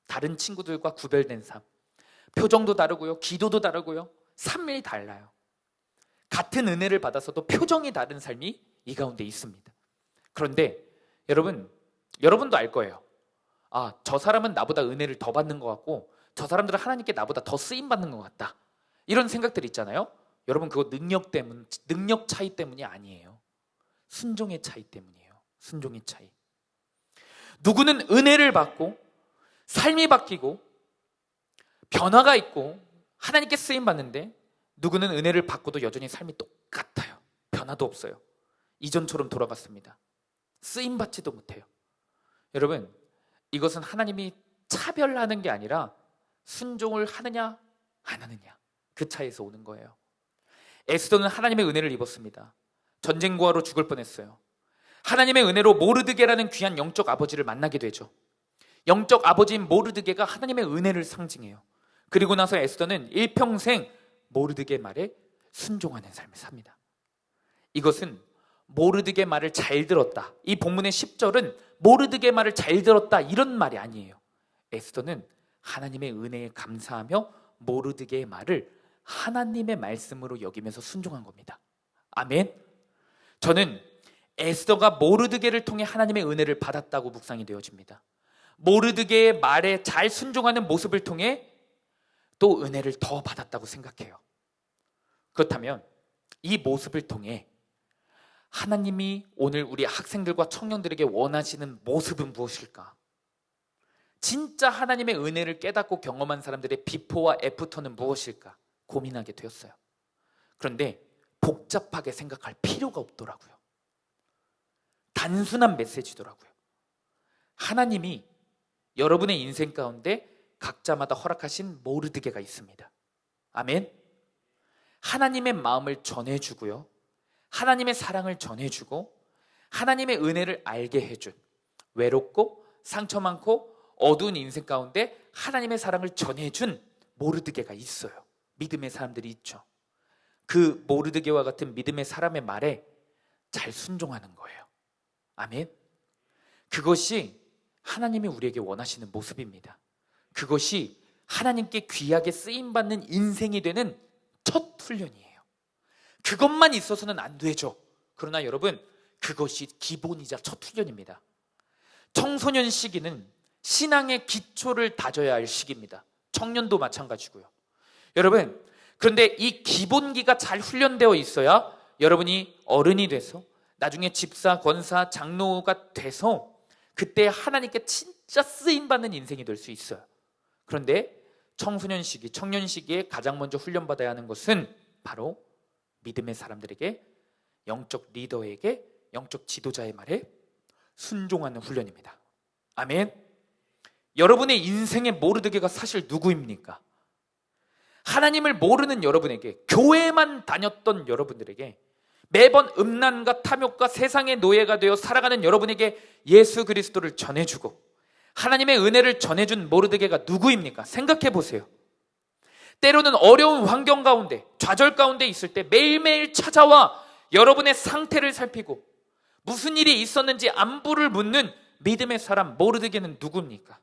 다른 친구들과 구별된 삶. 표정도 다르고요, 기도도 다르고요, 삶이 달라요. 같은 은혜를 받아서도 표정이 다른 삶이 이 가운데 있습니다. 그런데 여러분도 알 거예요. 저 사람은 나보다 은혜를 더 받는 것 같고 저 사람들은 하나님께 나보다 더 쓰임받는 것 같다. 이런 생각들 있잖아요. 여러분, 그거 능력 차이 때문이 아니에요. 순종의 차이 때문이에요. 순종의 차이. 누구는 은혜를 받고 삶이 바뀌고 변화가 있고 하나님께 쓰임받는데, 누구는 은혜를 받고도 여전히 삶이 똑같아요. 변화도 없어요. 이전처럼 돌아갔습니다. 쓰임받지도 못해요. 여러분, 이것은 하나님이 차별하는 게 아니라 순종을 하느냐 안 하느냐, 그 차이에서 오는 거예요. 에스더는 하나님의 은혜를 입었습니다. 전쟁고아로 죽을 뻔했어요. 하나님의 은혜로 모르드게라는 귀한 영적 아버지를 만나게 되죠. 영적 아버지인 모르드게가 하나님의 은혜를 상징해요. 그리고 나서 에스더는 일평생 모르드게 말에 순종하는 삶을 삽니다. 이것은 모르드게 말을 잘 들었다. 이 본문의 10절은 모르드게 말을 잘 들었다 이런 말이 아니에요. 에스더는 하나님의 은혜에 감사하며 모르드게의 말을 하나님의 말씀으로 여기면서 순종한 겁니다. 아멘. 저는 에스더가 모르드게를 통해 하나님의 은혜를 받았다고 묵상이 되어집니다. 모르드게의 말에 잘 순종하는 모습을 통해 또 은혜를 더 받았다고 생각해요. 그렇다면 이 모습을 통해 하나님이 오늘 우리 학생들과 청년들에게 원하시는 모습은 무엇일까? 진짜 하나님의 은혜를 깨닫고 경험한 사람들의 비포와 애프터는 무엇일까? 고민하게 되었어요. 그런데 복잡하게 생각할 필요가 없더라고요. 단순한 메시지더라고요. 하나님이 여러분의 인생 가운데 각자마다 허락하신 모르드게가 있습니다. 아멘. 하나님의 마음을 전해주고요, 하나님의 사랑을 전해주고 하나님의 은혜를 알게 해준, 외롭고 상처 많고 어두운 인생 가운데 하나님의 사랑을 전해준 모르드게가 있어요. 믿음의 사람들이 있죠. 그 모르드게와 같은 믿음의 사람의 말에 잘 순종하는 거예요. 아멘. 그것이 하나님이 우리에게 원하시는 모습입니다. 그것이 하나님께 귀하게 쓰임받는 인생이 되는 첫 훈련이에요. 그것만 있어서는 안 되죠. 그러나 여러분, 그것이 기본이자 첫 훈련입니다. 청소년 시기는 신앙의 기초를 다져야 할 시기입니다. 청년도 마찬가지고요. 여러분, 그런데 이 기본기가 잘 훈련되어 있어야 여러분이 어른이 돼서 나중에 집사, 권사, 장로가 돼서 그때 하나님께 진짜 쓰임받는 인생이 될 수 있어요. 그런데 청소년 시기, 청년 시기에 가장 먼저 훈련받아야 하는 것은 바로 믿음의 사람들에게, 영적 리더에게, 영적 지도자의 말에 순종하는 훈련입니다. 아멘. 여러분의 인생의 모르드게가 사실 누구입니까? 하나님을 모르는 여러분에게, 교회만 다녔던 여러분들에게, 매번 음란과 탐욕과 세상의 노예가 되어 살아가는 여러분에게 예수 그리스도를 전해주고 하나님의 은혜를 전해준 모르드게가 누구입니까? 생각해 보세요. 때로는 어려운 환경 가운데, 좌절 가운데 있을 때 매일매일 찾아와 여러분의 상태를 살피고 무슨 일이 있었는지 안부를 묻는 믿음의 사람 모르드게는 누굽니까?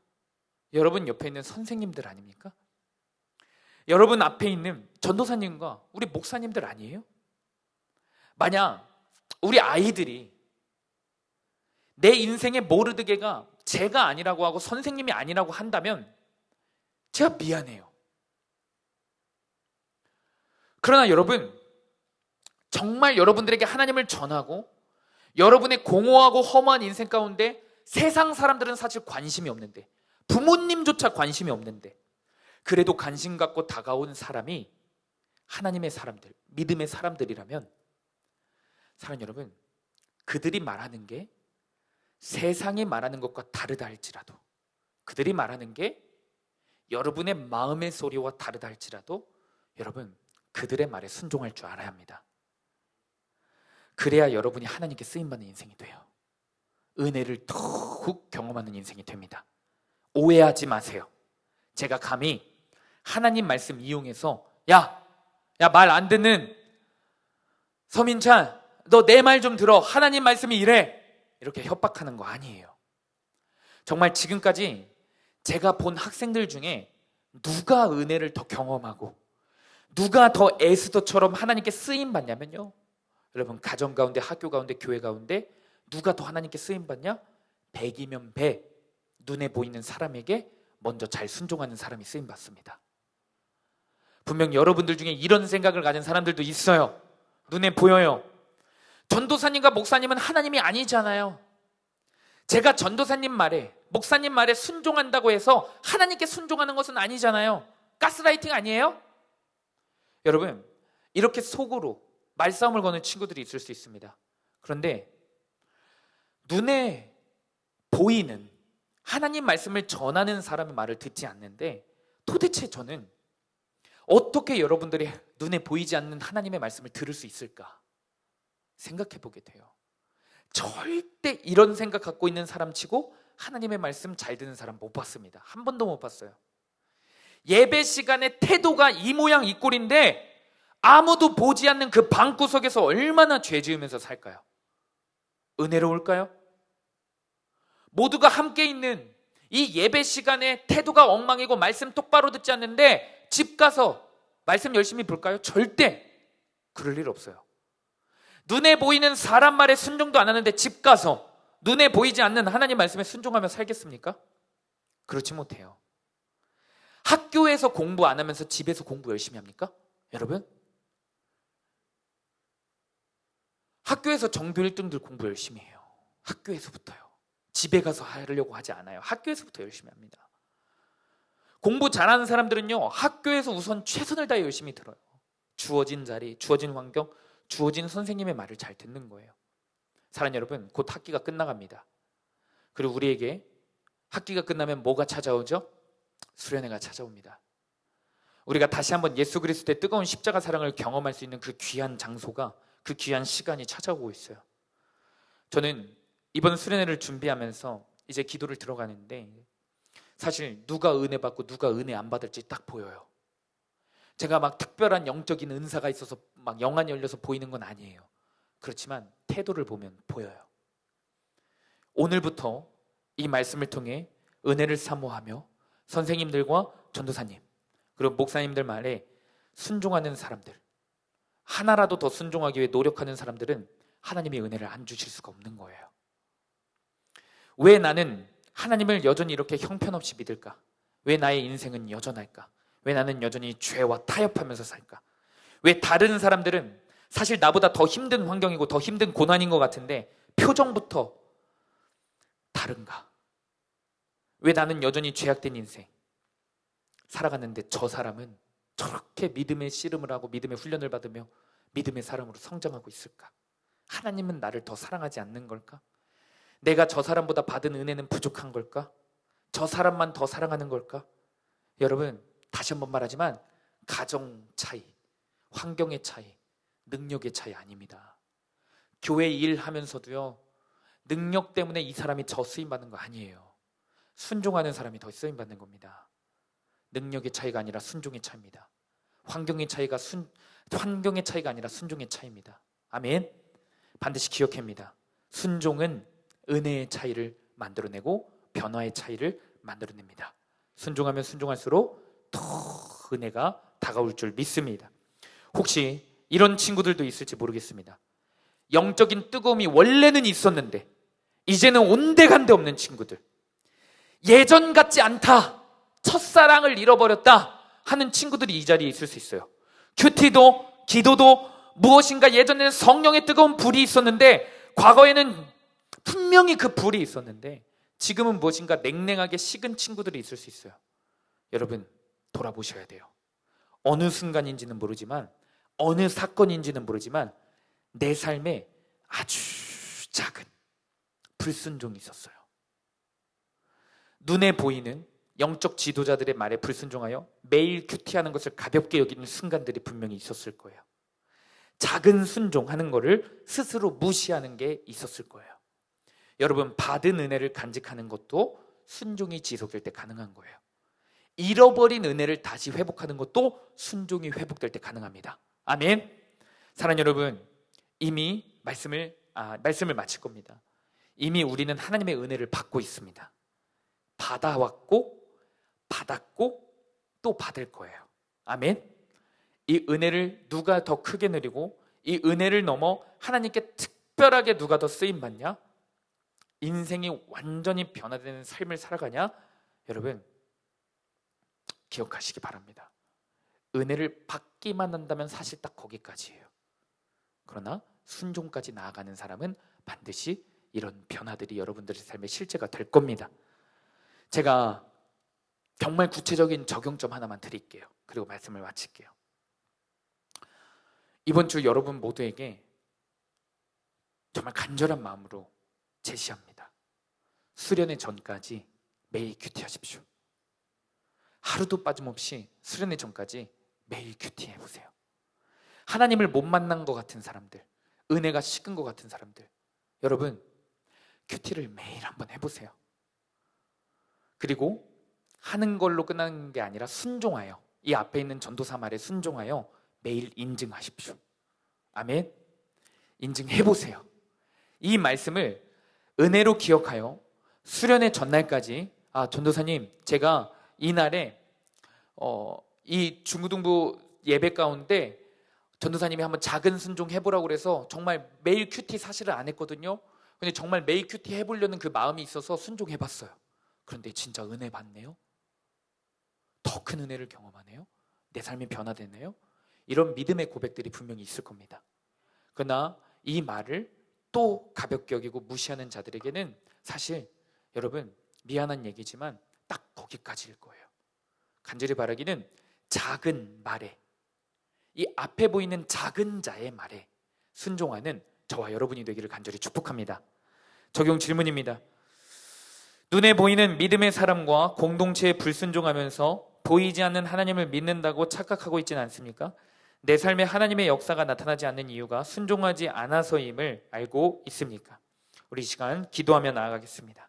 여러분 옆에 있는 선생님들 아닙니까? 여러분 앞에 있는 전도사님과 우리 목사님들 아니에요? 만약 우리 아이들이 내 인생의 모르드게가 제가 아니라고 하고 선생님이 아니라고 한다면 제가 미안해요. 그러나 여러분, 정말 여러분들에게 하나님을 전하고 여러분의 공허하고 허무한 인생 가운데 세상 사람들은 사실 관심이 없는데, 부모님조차 관심이 없는데 그래도 관심 갖고 다가온 사람이 하나님의 사람들, 믿음의 사람들이라면, 사랑 여러분, 그들이 말하는 게 세상이 말하는 것과 다르다 할지라도, 그들이 말하는 게 여러분의 마음의 소리와 다르다 할지라도 여러분, 그들의 말에 순종할 줄 알아야 합니다. 그래야 여러분이 하나님께 쓰임받는 인생이 돼요. 은혜를 더욱 경험하는 인생이 됩니다. 오해하지 마세요. 제가 감히 하나님 말씀 이용해서 야 말 안 듣는 서민찬, 너 내 말 좀 들어, 하나님 말씀이 이래, 이렇게 협박하는 거 아니에요. 정말 지금까지 제가 본 학생들 중에 누가 은혜를 더 경험하고 누가 더 에스더처럼 하나님께 쓰임받냐면요, 여러분, 가정 가운데, 학교 가운데, 교회 가운데 누가 더 하나님께 쓰임받냐? 100이면 100, 눈에 보이는 사람에게 먼저 잘 순종하는 사람이 쓰임받습니다. 분명 여러분들 중에 이런 생각을 가진 사람들도 있어요. 눈에 보여요. 전도사님과 목사님은 하나님이 아니잖아요. 제가 전도사님 말에, 목사님 말에 순종한다고 해서 하나님께 순종하는 것은 아니잖아요. 가스라이팅 아니에요? 여러분, 이렇게 속으로 말싸움을 거는 친구들이 있을 수 있습니다. 그런데 눈에 보이는 하나님 말씀을 전하는 사람의 말을 듣지 않는데 도대체 저는 어떻게 여러분들이 눈에 보이지 않는 하나님의 말씀을 들을 수 있을까 생각해 보게 돼요. 절대 이런 생각 갖고 있는 사람 치고 하나님의 말씀 잘 듣는 사람 못 봤습니다. 한 번도 못 봤어요. 예배 시간에 태도가 이 모양 이 꼴인데 아무도 보지 않는 그 방구석에서 얼마나 죄 지으면서 살까요? 은혜로울까요? 모두가 함께 있는 이 예배 시간에 태도가 엉망이고 말씀 똑바로 듣지 않는데 집 가서 말씀 열심히 볼까요? 절대 그럴 일 없어요. 눈에 보이는 사람 말에 순종도 안 하는데 집 가서 눈에 보이지 않는 하나님 말씀에 순종하며 살겠습니까? 그렇지 못해요. 학교에서 공부 안 하면서 집에서 공부 열심히 합니까? 여러분? 학교에서 전교 1등들 공부 열심히 해요. 학교에서부터요. 집에 가서 하려고 하지 않아요. 학교에서부터 열심히 합니다. 공부 잘하는 사람들은요, 학교에서 우선 최선을 다해 열심히 들어요. 주어진 자리, 주어진 환경, 주어진 선생님의 말을 잘 듣는 거예요. 사랑하는 여러분, 곧 학기가 끝나갑니다. 그리고 우리에게 학기가 끝나면 뭐가 찾아오죠? 수련회가 찾아옵니다. 우리가 다시 한번 예수 그리스도의 뜨거운 십자가 사랑을 경험할 수 있는 그 귀한 장소가, 그 귀한 시간이 찾아오고 있어요. 저는 이번 수련회를 준비하면서 이제 기도를 들어가는데 사실 누가 은혜 받고 누가 은혜 안 받을지 딱 보여요. 제가 막 특별한 영적인 은사가 있어서 막 영안이 열려서 보이는 건 아니에요. 그렇지만 태도를 보면 보여요. 오늘부터 이 말씀을 통해 은혜를 사모하며 선생님들과 전도사님 그리고 목사님들 말에 순종하는 사람들, 하나라도 더 순종하기 위해 노력하는 사람들은 하나님의 은혜를 안 주실 수가 없는 거예요. 왜 나는 하나님을 여전히 이렇게 형편없이 믿을까? 왜 나의 인생은 여전할까? 왜 나는 여전히 죄와 타협하면서 살까? 왜 다른 사람들은 사실 나보다 더 힘든 환경이고 더 힘든 고난인 것 같은데 표정부터 다른가? 왜 나는 여전히 죄악된 인생 살아갔는데 저 사람은 저렇게 믿음의 씨름을 하고 믿음의 훈련을 받으며 믿음의 사람으로 성장하고 있을까? 하나님은 나를 더 사랑하지 않는 걸까? 내가 저 사람보다 받은 은혜는 부족한 걸까? 저 사람만 더 사랑하는 걸까? 여러분, 다시 한번 말하지만 가정 차이, 환경의 차이, 능력의 차이 아닙니다. 교회 일하면서도요, 능력 때문에 이 사람이 더 쓰임받는 거 아니에요. 순종하는 사람이 더 쓰임받는 겁니다. 능력의 차이가 아니라 순종의 차이입니다. 환경의 차이가 아니라 순종의 차이입니다. 아멘. 반드시 기억합니다. 순종은 은혜의 차이를 만들어내고 변화의 차이를 만들어냅니다. 순종하면 순종할수록 더 은혜가 다가올 줄 믿습니다. 혹시 이런 친구들도 있을지 모르겠습니다. 영적인 뜨거움이 원래는 있었는데 이제는 온데간데 없는 친구들, 예전 같지 않다, 첫사랑을 잃어버렸다 하는 친구들이 이 자리에 있을 수 있어요. 큐티도 기도도 무엇인가 예전에는 성령의 뜨거운 불이 있었는데, 과거에는 분명히 그 불이 있었는데 지금은 무엇인가 냉랭하게 식은 친구들이 있을 수 있어요. 여러분, 돌아보셔야 돼요. 어느 순간인지는 모르지만, 어느 사건인지는 모르지만 내 삶에 아주 작은 불순종이 있었어요. 눈에 보이는 영적 지도자들의 말에 불순종하여 매일 큐티하는 것을 가볍게 여기는 순간들이 분명히 있었을 거예요. 작은 순종하는 것을 스스로 무시하는 게 있었을 거예요. 여러분, 받은 은혜를 간직하는 것도 순종이 지속될 때 가능한 거예요. 잃어버린 은혜를 다시 회복하는 것도 순종이 회복될 때 가능합니다. 아멘. 사랑하는 여러분, 이미 말씀을 마칠 겁니다. 이미 우리는 하나님의 은혜를 받고 있습니다. 받아왔고 받았고 또 받을 거예요. 아멘. 이 은혜를 누가 더 크게 누리고 이 은혜를 넘어 하나님께 특별하게 누가 더 쓰임받냐? 인생이 완전히 변화되는 삶을 살아가냐? 여러분, 기억하시기 바랍니다. 은혜를 받기만 한다면 사실 딱 거기까지예요. 그러나 순종까지 나아가는 사람은 반드시 이런 변화들이 여러분들의 삶의 실제가 될 겁니다. 제가 정말 구체적인 적용점 하나만 드릴게요. 그리고 말씀을 마칠게요. 이번 주 여러분 모두에게 정말 간절한 마음으로 제시합니다. 수련회 전까지 매일 큐티하십시오. 하루도 빠짐없이 수련회 전까지 매일 큐티해보세요. 하나님을 못 만난 것 같은 사람들, 은혜가 식은 것 같은 사람들, 여러분 큐티를 매일 한번 해보세요. 그리고 하는 걸로 끝나는 게 아니라 순종하여, 이 앞에 있는 전도사 말에 순종하여 매일 인증하십시오. 아멘. 인증해보세요. 이 말씀을 은혜로 기억하여 수련회 전날까지 전도사님, 제가 이날에 이 중고등부 예배 가운데 전도사님이 한번 작은 순종 해보라고 그래서 정말 매일 큐티 사실은 안 했거든요. 근데 정말 매일 큐티 해보려는 그 마음이 있어서 순종해봤어요. 그런데 진짜 은혜 받네요. 더 큰 은혜를 경험하네요. 내 삶이 변화되네요. 이런 믿음의 고백들이 분명히 있을 겁니다. 그러나 이 말을 또 가볍게 여기고 무시하는 자들에게는 사실 여러분 미안한 얘기지만 딱 거기까지일 거예요. 간절히 바라기는 작은 말에, 이 앞에 보이는 작은 자의 말에 순종하는 저와 여러분이 되기를 간절히 축복합니다. 적용 질문입니다. 눈에 보이는 믿음의 사람과 공동체에 불순종하면서 보이지 않는 하나님을 믿는다고 착각하고 있지는 않습니까? 내 삶에 하나님의 역사가 나타나지 않는 이유가 순종하지 않아서임을 알고 있습니까? 우리 이 시간 기도하며 나아가겠습니다.